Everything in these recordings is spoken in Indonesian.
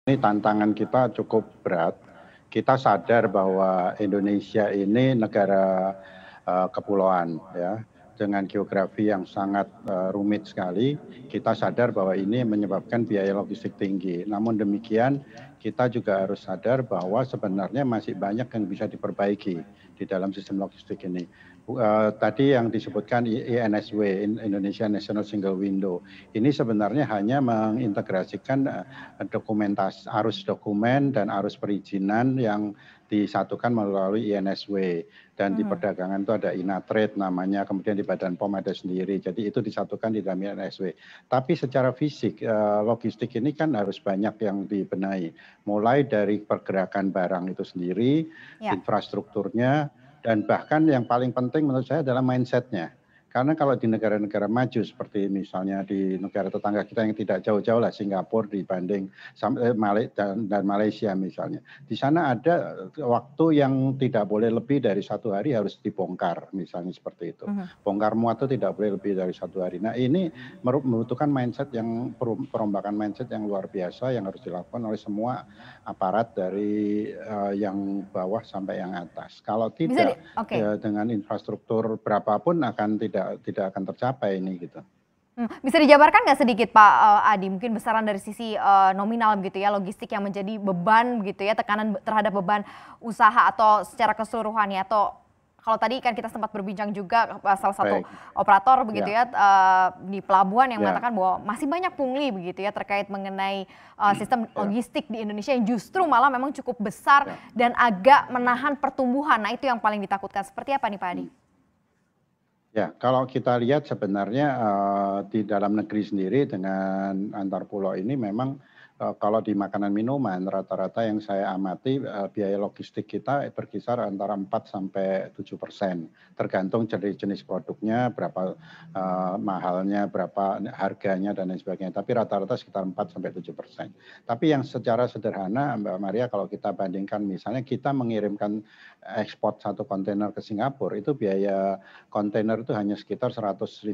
Ini tantangan kita cukup berat. Kita sadar bahwa Indonesia ini negara kepulauan ya, dengan geografi yang sangat rumit sekali. Kita sadar bahwa ini menyebabkan biaya logistik tinggi. Namun demikian, kita juga harus sadar bahwa sebenarnya masih banyak yang bisa diperbaiki di dalam sistem logistik ini. Tadi yang disebutkan INSW, Indonesia National Single Window, ini sebenarnya hanya mengintegrasikan dokumentasi arus dokumen dan arus perizinan yang disatukan melalui INSW, dan di perdagangan itu ada Inatrade namanya, kemudian di Badan POM ada sendiri, jadi itu disatukan di dalam INSW. Tapi secara fisik logistik ini kan harus banyak yang dibenahi, mulai dari pergerakan barang itu sendiri, infrastrukturnya, dan bahkan yang paling penting menurut saya adalah mindsetnya. Karena kalau di negara-negara maju seperti misalnya di negara tetangga kita yang tidak jauh-jauh lah, Singapura dibanding dan Malaysia misalnya, di sana ada waktu yang tidak boleh lebih dari 1 hari harus dibongkar, misalnya seperti itu. Bongkar muat itu tidak boleh lebih dari 1 hari. Nah, ini membutuhkan mindset yang perombakan mindset yang luar biasa yang harus dilakukan oleh semua aparat dari yang bawah sampai yang atas. Kalau tidak, dengan infrastruktur berapapun tidak akan tercapai ini gitu. Bisa dijabarkan nggak sedikit Pak Adi, mungkin besaran dari sisi nominal gitu ya, logistik yang menjadi beban gitu ya, tekanan terhadap beban usaha atau secara keseluruhannya, atau kalau tadi kan kita sempat berbincang juga salah satu operator begitu ya di pelabuhan yang mengatakan bahwa masih banyak pungli begitu ya terkait mengenai sistem logistik di Indonesia yang justru malah memang cukup besar dan agak menahan pertumbuhan. Nah, itu yang paling ditakutkan. Seperti apa nih Pak Adi? Ya, kalau kita lihat sebenarnya di dalam negeri sendiri dengan antar pulau ini memang kalau di makanan minuman rata-rata yang saya amati biaya logistik kita berkisar antara 4-7%, tergantung jenis produknya, berapa mahalnya, berapa harganya dan lain sebagainya. Tapi rata-rata sekitar 4-7%. Tapi yang secara sederhana Mbak Maria, kalau kita bandingkan misalnya kita mengirimkan ekspor 1 kontainer ke Singapura, itu biaya kontainer itu hanya sekitar 150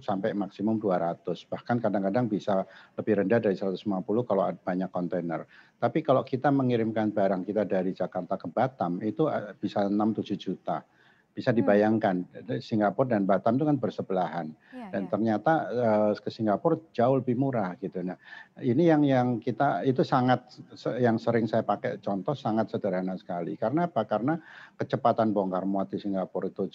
sampai maksimum 200, bahkan kadang-kadang bisa lebih rendah dari 150 kalau banyak kontainer. Tapi kalau kita mengirimkan barang kita dari Jakarta ke Batam itu bisa 6-7 juta. Bisa dibayangkan, Singapura dan Batam itu kan bersebelahan, dan ternyata ke Singapura jauh lebih murah gitu. Nah, ini yang kita itu sangat, yang sering saya pakai contoh sangat sederhana sekali. Karena apa? Karena kecepatan bongkar muat di Singapura itu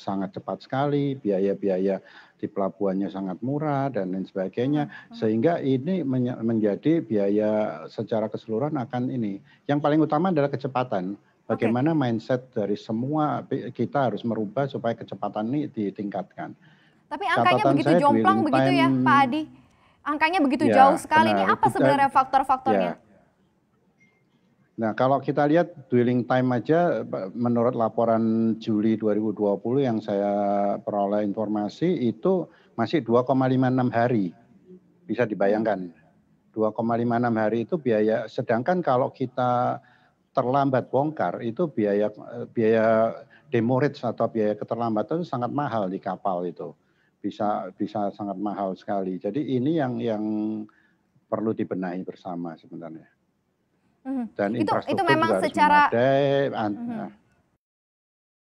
sangat cepat sekali, biaya-biaya di pelabuhannya sangat murah dan lain sebagainya, sehingga ini menjadi biaya secara keseluruhan akan ini. Yang paling utama adalah kecepatan. Bagaimana mindset dari semua kita harus merubah supaya kecepatan ini ditingkatkan. Tapi angkanya begitu jomplang begitu ya Pak Adi? Angkanya begitu jauh sekali, ini apa sebenarnya faktor-faktornya? Nah, kalau kita lihat dwelling time aja menurut laporan Juli 2020 yang saya peroleh informasi itu masih 2,56 hari. Bisa dibayangkan. 2,56 hari itu biaya, sedangkan kalau kita terlambat bongkar itu biaya demurrage atau biaya keterlambatan itu sangat mahal di kapal itu. Bisa sangat mahal sekali. Jadi ini yang perlu dibenahi bersama sebenarnya. Dan infrastruktur juga harus memadai.